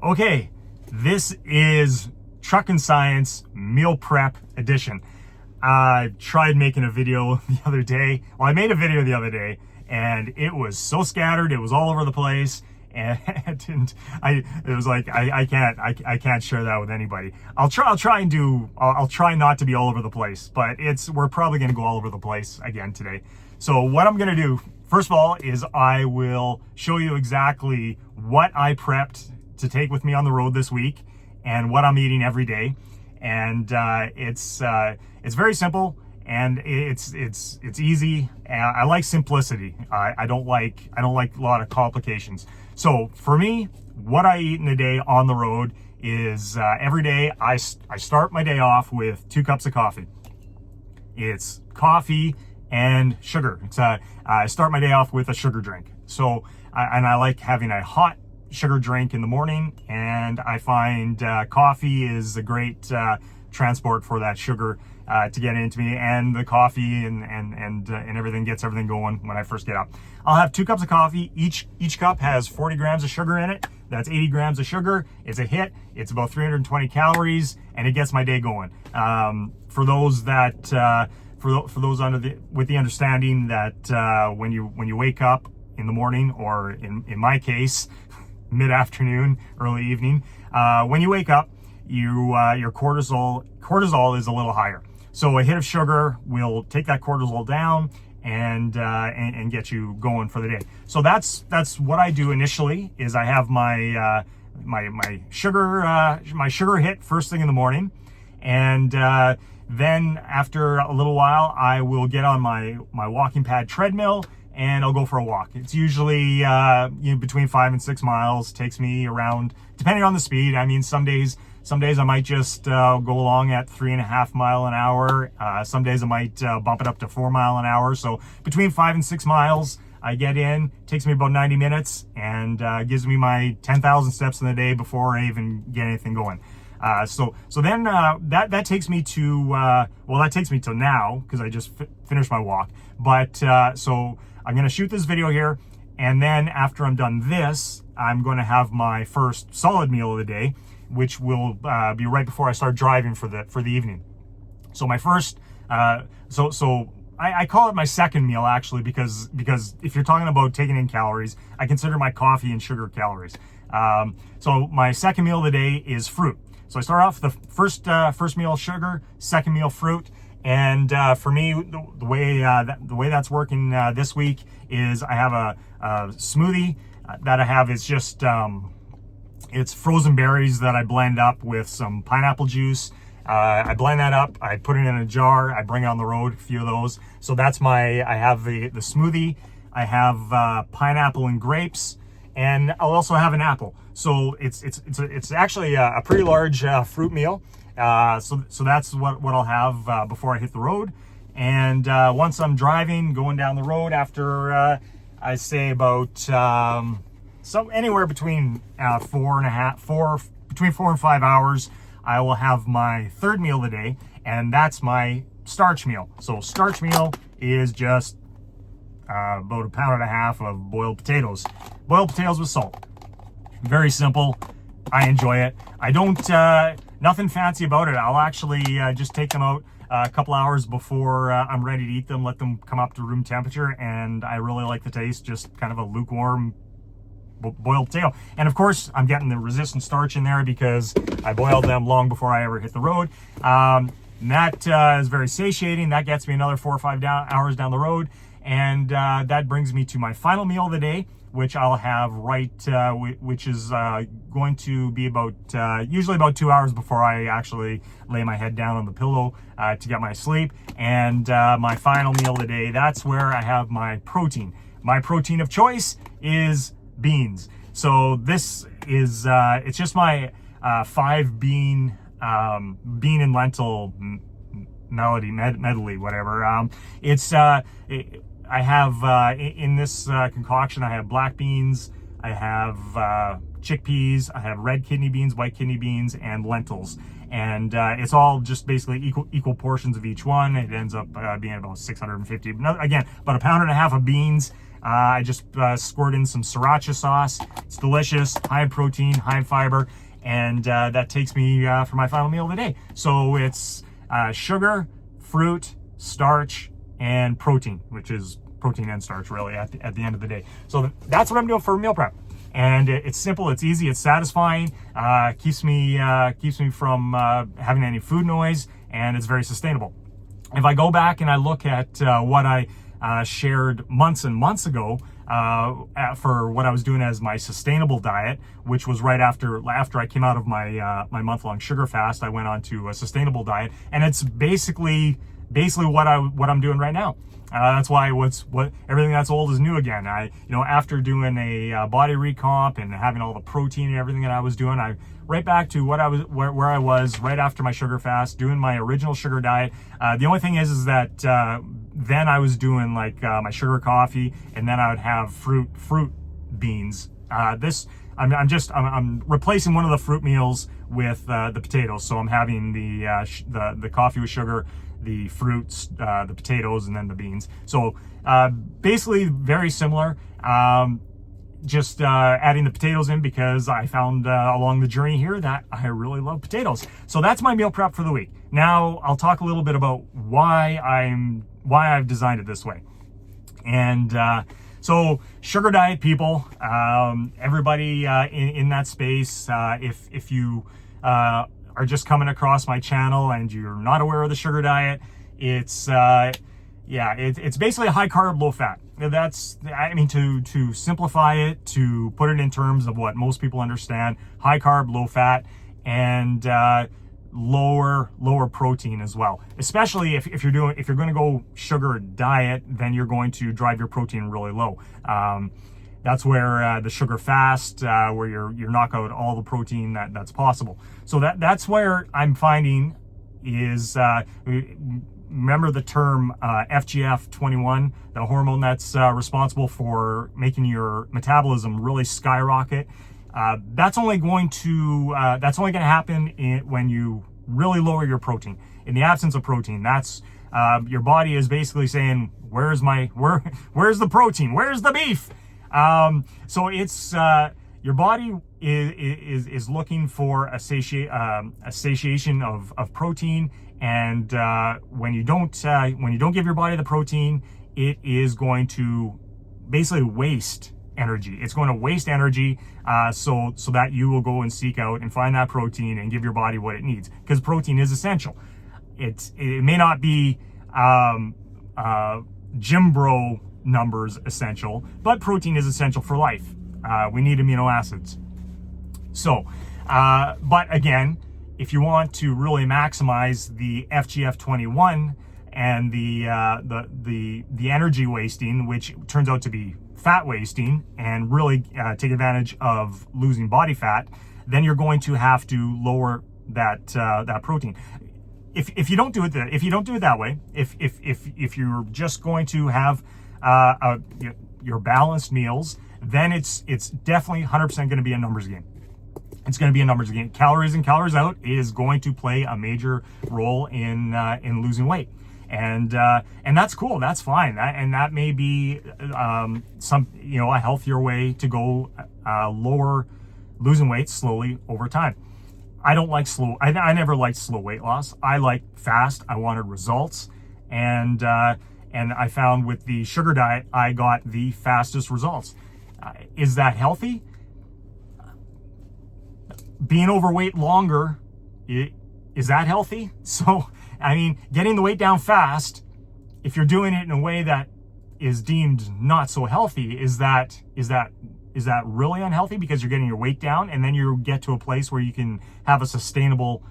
Okay, this is Truckn Science Meal Prep Edition. I tried making a video the other day. Well, I made a video the other day, and it was so scattered. It was all over the place, and I can't share that with anybody. I'll try not to be all over the place, but we're probably going to go all over the place again today. So what I'm going to do, first of all, is I will show you exactly what I prepped to take with me on the road this week and what I'm eating every day. And it's very simple, and it's easy. I like simplicity. I don't like a lot of complications. So for me, what I eat in a day on the road is every day I start my day off with 2 cups of coffee. It's coffee and sugar. I start my day off with a sugar drink. So I like having a hot sugar drink in the morning, and I find coffee is a great transport for that sugar to get into me, and the coffee and everything gets everything going when I first get up. I'll have 2 cups of coffee. Each cup has 40 grams of sugar in it. That's 80 grams of sugar. It's a hit. It's about 320 calories, and it gets my day going. For those that for those with the understanding that when you wake up in the morning, or in my case, mid-afternoon, early evening, when you wake up, your cortisol is a little higher. So a hit of sugar will take that cortisol down and get you going for the day. So that's what I do initially. Is I have my sugar hit first thing in the morning, and then after a little while, I will get on my walking pad treadmill, and I'll go for a walk. It's usually between 5 and 6 miles. Takes me around, depending on the speed. I mean, some days I might just go along at 3.5 miles an hour. Some days I might bump it up to 4 miles an hour. So between 5 and 6 miles, I get in. Takes me about 90 minutes, and gives me my 10,000 steps in the day before I even get anything going. So then that takes me to that takes me to now, because I just finished my walk. But so I'm going to shoot this video here, and then after I'm done this, I'm going to have my first solid meal of the day, which will be right before I start driving for the evening. So my first, I call it my second meal, actually, because if you're talking about taking in calories, I consider my coffee and sugar calories. So my second meal of the day is fruit. So I start off with the first meal sugar, second meal fruit. And for me, the way that's working this week is I have a smoothie that I have. It's just it's frozen berries that I blend up with some pineapple juice. I blend that up. I put it in a jar. I bring it on the road, a few of those. So that's I have the smoothie. I have pineapple and grapes, and I'll also have an apple. So it's actually a pretty large fruit meal. So that's what I'll have before I hit the road. And once I'm driving, going down the road, after I say about anywhere between 4 and 5 hours, I will have my third meal of the day, and that's my starch meal. So starch meal is just about 1.5 pounds of boiled potatoes with salt. Very simple. I enjoy it. I don't nothing fancy about it. I'll actually just take them out a couple hours before I'm ready to eat them, let them come up to room temperature, and I really like the taste, just kind of a lukewarm boiled potato. And of course, I'm getting the resistant starch in there because I boiled them long before I ever hit the road. And that is very satiating. That gets me another 4 or 5 hours down the road, and that brings me to my final meal of the day, which I'll have which is going to be usually about 2 hours before I actually lay my head down on the pillow to get my sleep. And my final meal of the day, that's where I have my protein. My protein of choice is beans. So this is, it's just my 5 bean and lentil medley, whatever. I have in this concoction, I have black beans, I have chickpeas, I have red kidney beans, white kidney beans, and lentils. And it's all just basically equal portions of each one. It ends up being about 650. Again, about 1.5 pounds of beans, I just squirt in some sriracha sauce. It's delicious, high in protein, high in fiber, and that takes me for my final meal of the day. So it's sugar, fruit, starch, and protein, which is protein and starch really at the end of the day. So that's what I'm doing for meal prep. And it's simple, it's easy, it's satisfying, keeps me from having any food noise, and it's very sustainable. If I go back and I look at what I shared months and months ago for what I was doing as my sustainable diet, which was right after I came out of my my month-long sugar fast, I went on to a sustainable diet, and it's basically what I'm doing right now. That's why everything that's old is new again. After doing a body recomp and having all the protein and everything that I was doing, I right back to where I was right after my sugar fast, doing my original sugar diet. The only thing is that then I was doing like my sugar coffee, and then I would have fruit beans. I'm replacing one of the fruit meals with the potatoes. So I'm having the coffee with sugar, the fruits, the potatoes, and then the beans. So basically very similar. Just adding the potatoes in because I found along the journey here that I really love potatoes. So that's my meal prep for the week. Now I'll talk a little bit about why I've designed it this way. And so sugar diet people, everybody in that space, if you are just coming across my channel and you're not aware of the sugar diet, it's basically a high carb, low fat. To simplify it, to put it in terms of what most people understand, high carb, low fat, and lower protein as well. Especially if you're going to go sugar diet, then you're going to drive your protein really low. That's where the sugar fast, where you knock out all the protein that's possible. So that's where I'm finding is, remember the term FGF21, the hormone that's responsible for making your metabolism really skyrocket. That's only going to happen when you really lower your protein. In the absence of protein, that's your body is basically saying, where's the protein? Where's the beef? So it's your body is looking for a satiation of protein, and when you don't give your body the protein, it is going to basically waste energy. It's going to waste energy, so that you will go and seek out and find that protein and give your body what it needs, because protein is essential. It may not be gym bro numbers essential, but protein is essential for life. We need amino acids. So, but again, if you want to really maximize the FGF21 and the energy wasting, which turns out to be fat wasting, and really take advantage of losing body fat, then you're going to have to lower that protein. If you don't do it that way, if you're just going to have your balanced meals, then it's definitely 100% going to be a numbers game. It's going to be a numbers game. Calories in, calories out is going to play a major role in losing weight, and that's cool. That's fine. That may be a healthier way to go losing weight slowly over time. I don't like slow. I never liked slow weight loss. I like fast. I wanted results, and I found with the sugar diet, I got the fastest results. Is that healthy? Being overweight longer, is that healthy? So, getting the weight down fast, if you're doing it in a way that is deemed not so healthy, is that really unhealthy, because you're getting your weight down and then you get to a place where you can have a sustainable,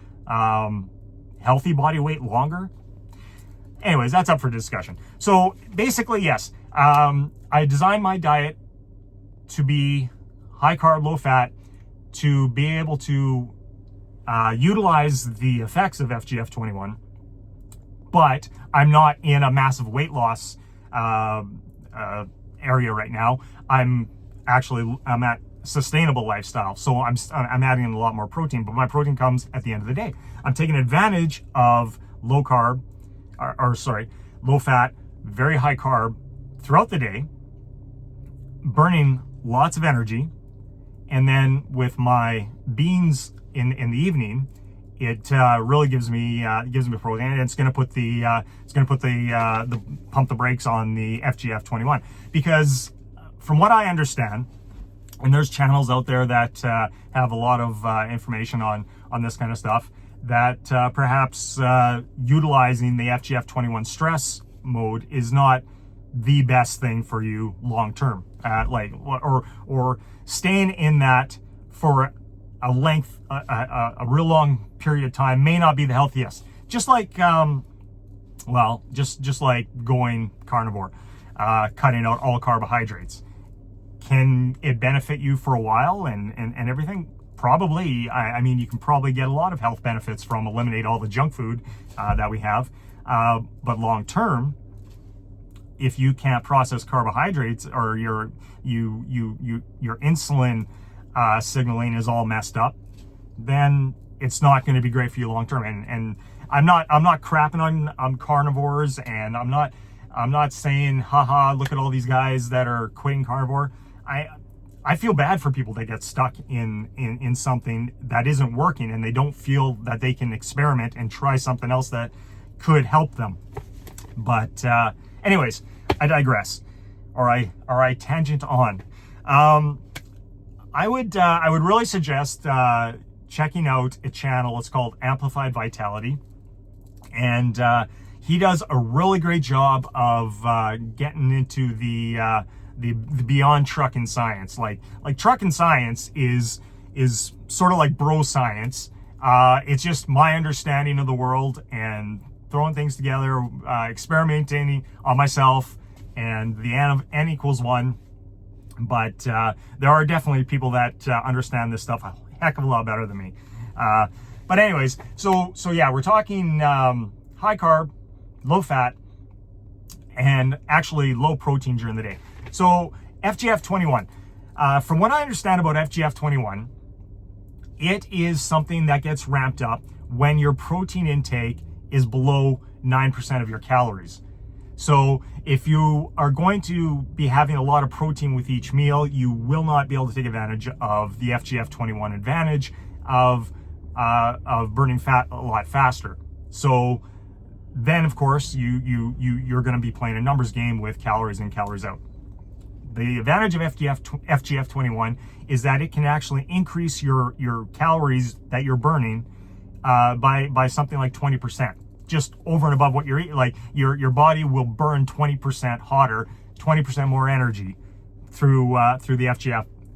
healthy body weight longer? Anyways, that's up for discussion. So basically, yes, I designed my diet to be high carb, low fat, to be able to utilize the effects of FGF21, but I'm not in a massive weight loss area right now. I'm at sustainable lifestyle, so I'm adding in a lot more protein, but my protein comes at the end of the day. I'm taking advantage of low fat, very high carb throughout the day, burning lots of energy. And then with my beans in the evening, it really gives me protein, and it's going to put the pump the brakes on the FGF21. Because from what I understand, and there's channels out there that have a lot of information on this kind of stuff, that perhaps utilizing the FGF21 stress mode is not the best thing for you long term. Or staying in that for a real long period of time may not be the healthiest. Just like just like going carnivore, cutting out all carbohydrates. Can it benefit you for a while and everything? Probably. I mean, you can probably get a lot of health benefits from eliminate all the junk food that we have. But long term, if you can't process carbohydrates, or your insulin signaling is all messed up, then it's not going to be great for you long term. And I'm not crapping on carnivores, and I'm not saying, haha, look at all these guys that are quitting carnivore. I feel bad for people that get stuck in something that isn't working, and they don't feel that they can experiment and try something else that could help them. But anyways, I digress, or I tangent on. I would really suggest checking out a channel. It's called Amplified Vitality, and he does a really great job of getting into the beyond Truckn science. Like Truckn science is sort of like bro science. It's just my understanding of the world and throwing things together, experimenting on myself, and the n equals 1. But there are definitely people that understand this stuff a heck of a lot better than me. But anyways, so yeah, we're talking high carb, low fat, and actually low protein during the day. So FGF21, from what I understand about FGF21, it is something that gets ramped up when your protein intake is below 9% of your calories. So if you are going to be having a lot of protein with each meal, you will not be able to take advantage of the FGF21 advantage of burning fat a lot faster. So then, of course, you're going to be playing a numbers game with calories in, calories out. The advantage of FGF21 is that it can actually increase your calories that you're burning by something like 20%, just over and above what you're eating. Like your body will burn 20% hotter, 20% more energy through the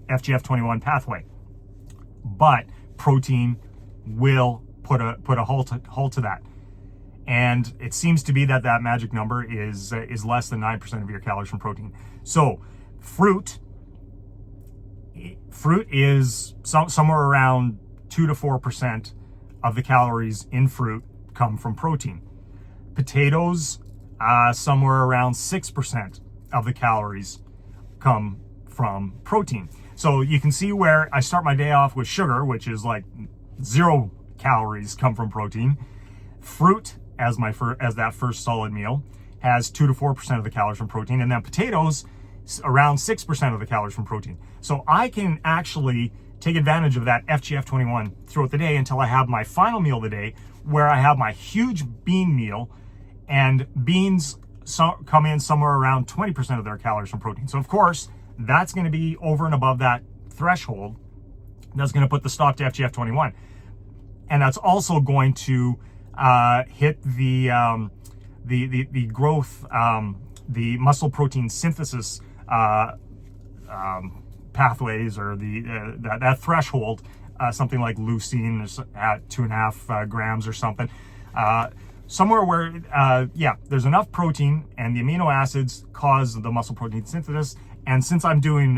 FGF21 pathway. But protein will put a halt to that. And it seems to be that magic number is less than 9% of your calories from protein. So fruit is somewhere around 2 to 4% of the calories in fruit come from protein. Potatoes, somewhere around 6% of the calories come from protein. So you can see where I start my day off with sugar, which is like 0 calories come from protein. Fruit, as that first solid meal, has 2 to 4% of the calories from protein, and then potatoes, around 6% of the calories from protein. So I can actually take advantage of that FGF21 throughout the day until I have my final meal of the day, where I have my huge bean meal, and beans come in somewhere around 20% of their calories from protein. So of course, that's going to be over and above that threshold. That's going to put the stop to FGF21. And that's also going to hit the growth, the muscle protein synthesis pathways, or that threshold, something like leucine is at 2.5 grams or something. Somewhere where, there's enough protein and the amino acids cause the muscle protein synthesis. And since I'm doing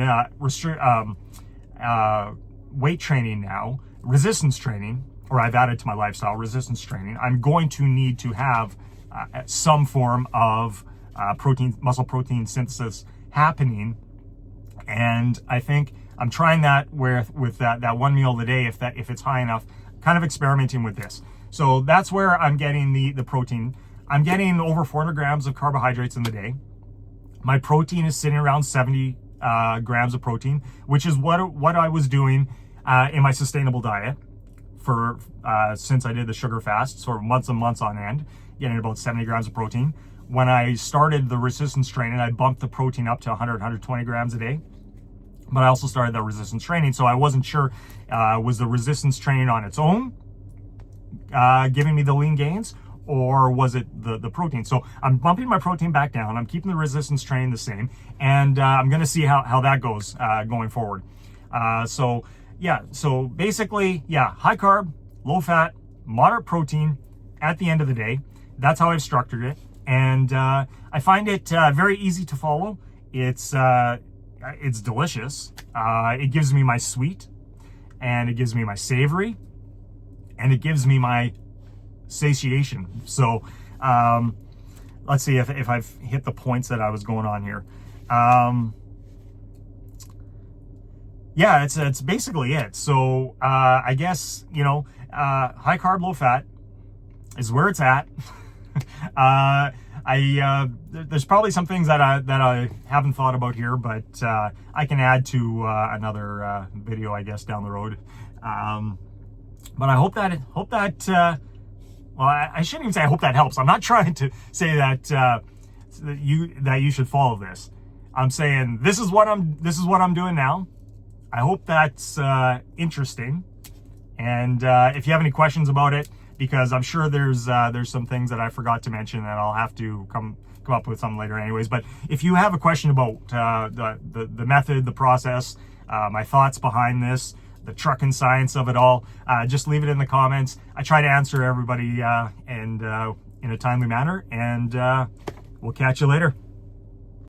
weight training now, resistance training, or I've added to my lifestyle resistance training, I'm going to need to have some form of muscle protein synthesis happening. And I think I'm trying that with that one meal a day, if it's high enough, kind of experimenting with this. So that's where I'm getting the protein. I'm getting over 400 grams of carbohydrates in the day. My protein is sitting around 70 grams of protein, which is what I was doing in my sustainable diet for since I did the sugar fast, sort of months and months on end, getting about 70 grams of protein. When I started the resistance training, I bumped the protein up to 100, 120 grams a day. But I also started the resistance training, so I wasn't sure, was the resistance training on its own giving me the lean gains, or was it the protein? So I'm bumping my protein back down. I'm keeping the resistance training the same, and I'm going to see how that goes going forward. So basically, high carb, low fat, moderate protein at the end of the day. That's how I've structured it, and I find it very easy to follow. It's delicious. It gives me my sweet, and it gives me my savory, and it gives me my satiation. So let's see if I've hit the points that I was going on here. It's basically it. So I guess, high carb, low fat is where it's at. There's probably some things that I haven't thought about here, but I can add to another video, I guess, down the road. But I hope that well, I shouldn't even say I hope that helps. I'm not trying to say that you should follow this. I'm saying this is what I'm doing now. I hope that's interesting. And if you have any questions about it, because I'm sure there's some things that I forgot to mention that I'll have to come up with some later anyways. But if you have a question about the method, the process, my thoughts behind this, the Truckn science of it all, just leave it in the comments. I try to answer everybody and in a timely manner, and we'll catch you later.